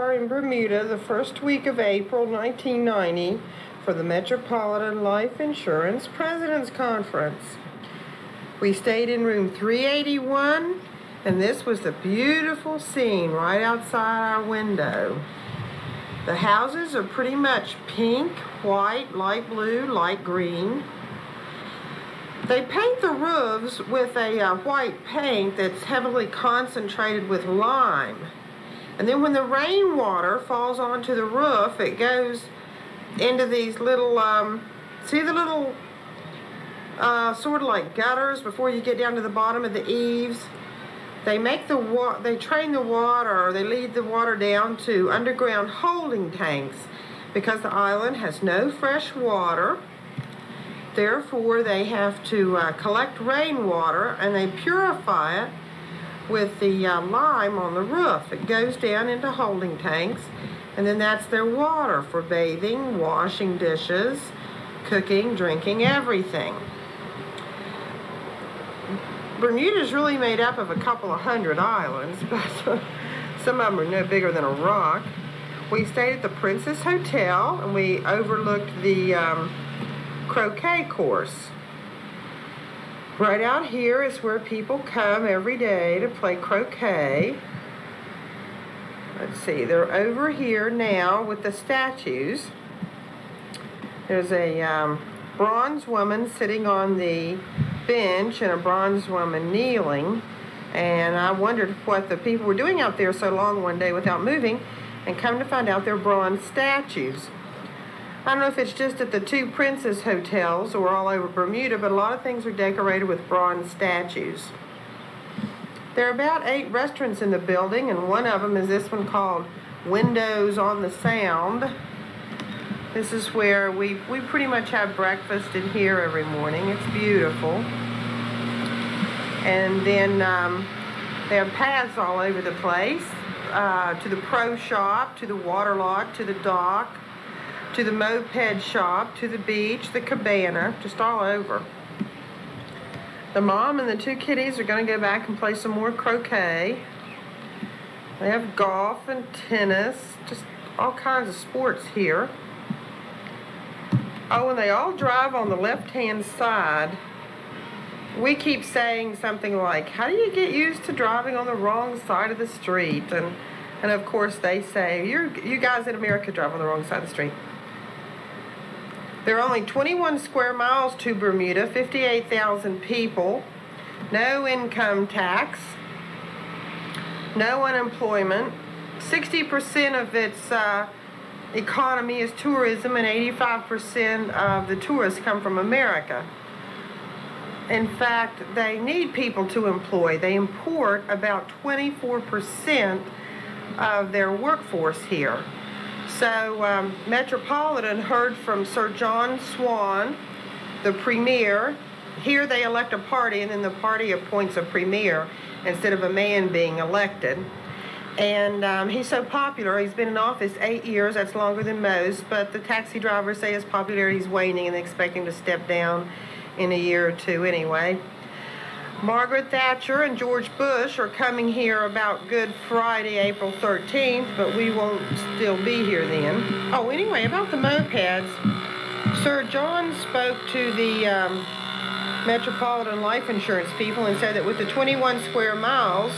are in Bermuda the first week of April 1990 for the Metropolitan Life Insurance President's Conference. We stayed in room 381, and this was the beautiful scene right outside our window. The houses are pretty much pink, white, light blue, light green. They paint the roofs with a white paint that's heavily concentrated with lime. And then when the rainwater falls onto the roof, it goes into these little, see the little sort of like gutters before you get down to the bottom of the eaves? They make they train the water, or they lead the water down to underground holding tanks because the island has no fresh water. Therefore, they have to collect rainwater and they purify it with the lime on the roof. It goes down into holding tanks, and then that's their water for bathing, washing dishes, cooking, drinking, everything. Bermuda is really made up of a couple of hundred islands, but some of them are no bigger than a rock. We stayed at the Princess Hotel, and we overlooked the croquet course. Right out here is where people come every day to play croquet. Let's see, they're over here now with the statues. There's a bronze woman sitting on the bench and a bronze woman kneeling. And I wondered what the people were doing out there so long one day without moving, and come to find out they're bronze statues. I don't know if it's just at the two Princess hotels or all over Bermuda, but a lot of things are decorated with bronze statues. There are about 8 restaurants in the building, and one of them is this one called Windows on the Sound. This is where we pretty much have breakfast in here every morning. It's beautiful. And then they have paths all over the place, to the pro shop, to the water lot, to the dock, to the moped shop, to the beach, the cabana, just all over. The mom and the 2 kiddies are going to go back and play some more croquet. They have golf and tennis, just all kinds of sports here. Oh, and they all drive on the left-hand side. We keep saying something like, how do you get used to driving on the wrong side of the street? And of course they say, you guys in America drive on the wrong side of the street. There are only 21 square miles to Bermuda, 58,000 people, no income tax, no unemployment. 60% of its economy is tourism, and 85% of the tourists come from America. In fact, they need people to employ. They import about 24% of their workforce here. So Metropolitan heard from Sir John Swan, the premier. Here they elect a party, and then the party appoints a premier instead of a man being elected. And he's so popular. He's been in office 8 years. That's longer than most. But the taxi drivers say his popularity is waning, and they expect him to step down in a year or two anyway. Margaret Thatcher and George Bush are coming here about Good Friday, April 13th, but we won't still be here then. Oh, anyway, about the mopeds, Sir John spoke to the Metropolitan Life Insurance people and said that with the 21 square miles,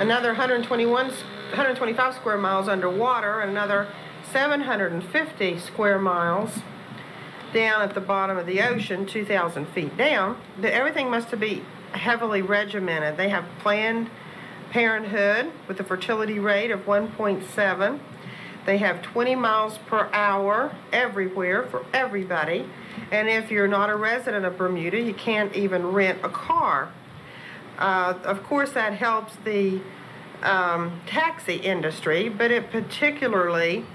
another 125 square miles underwater, and another 750 square miles down at the bottom of the ocean, 2,000 feet down, that everything must be heavily regimented. They have Planned Parenthood with a fertility rate of 1.7. They have 20 miles per hour everywhere for everybody. And if you're not a resident of Bermuda, you can't even rent a car. Of course, that helps the taxi industry, but it particularly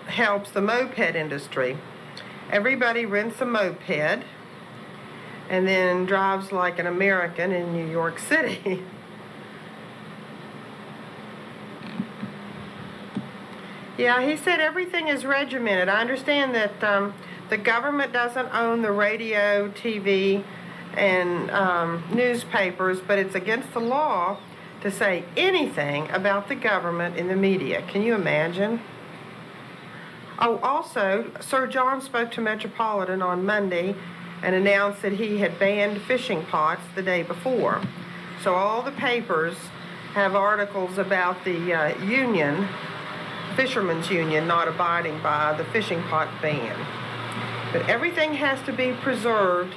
helps the moped industry. Everybody rents a moped and then drives like an American in New York City. Yeah, he said everything is regimented. I understand that the government doesn't own the radio, TV, and newspapers, but it's against the law to say anything about the government in the media. Can you imagine? Oh, also, Sir John spoke to Metropolitan on Monday and announced that he had banned fishing pots the day before. So all the papers have articles about the union, Fishermen's Union, not abiding by the fishing pot ban. But everything has to be preserved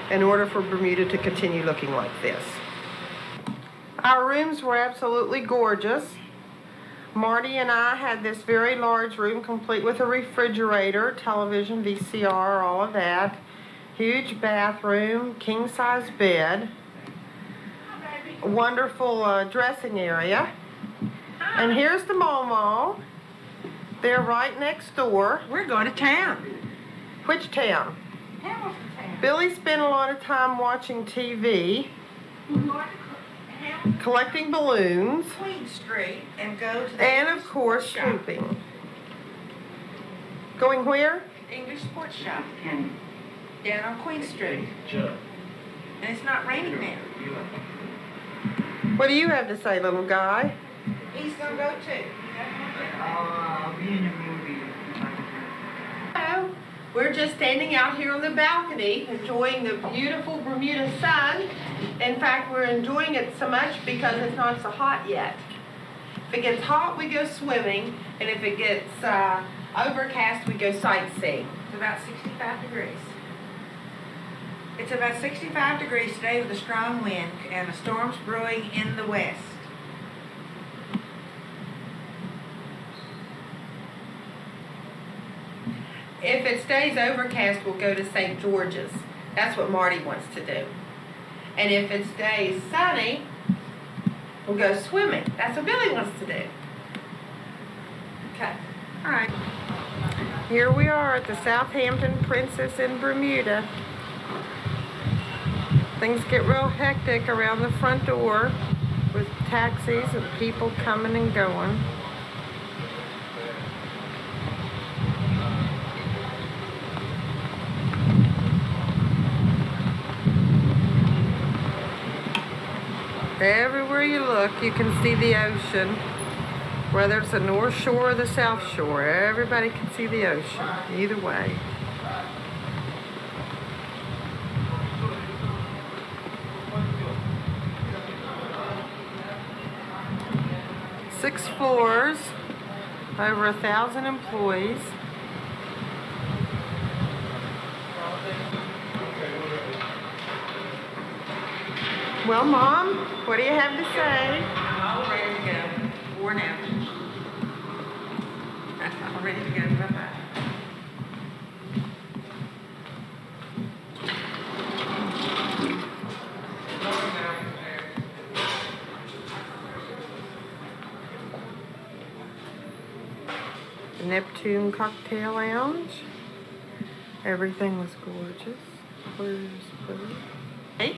in order for Bermuda to continue looking like this. Our rooms were absolutely gorgeous. Marty and I had this very large room complete with a refrigerator, television, VCR, all of that. Huge bathroom, king-size bed, wonderful dressing area. And here's the Momo. They're right next door. We're going to town. Which town? Hamilton town. Billy spent a lot of time watching TV, collecting balloons, Queen Street and go to the and English of course sports shop. pooping. Going where? English sports shop. Down on Queen Street. And it's not raining now. What do you have to say, little guy? He's going to go too. I'll be in a movie. Hello. We're just standing out here on the balcony enjoying the beautiful Bermuda sun. In fact, we're enjoying it so much because it's not so hot yet. If it gets hot, we go swimming, and if it gets overcast, we go sightseeing. It's about 65 degrees. It's about 65 degrees today with a strong wind and a storm's brewing in the west. If it stays overcast, we'll go to St. George's. That's what Marty wants to do. And if it stays sunny, we'll go swimming. That's what Billy wants to do. Okay. All right. Here we are at the Southampton Princess in Bermuda. Things get real hectic around the front door with taxis and people coming and going. Everywhere you look, you can see the ocean. Whether it's the North Shore or the South Shore, everybody can see the ocean, either way. Six floors, over 1,000 employees. Well, Mom, what do you have to say? I'm all ready to go. Worn out. I'm ready to go. Bye-bye. The Neptune Cocktail Lounge. Everything was gorgeous. Where's Billy?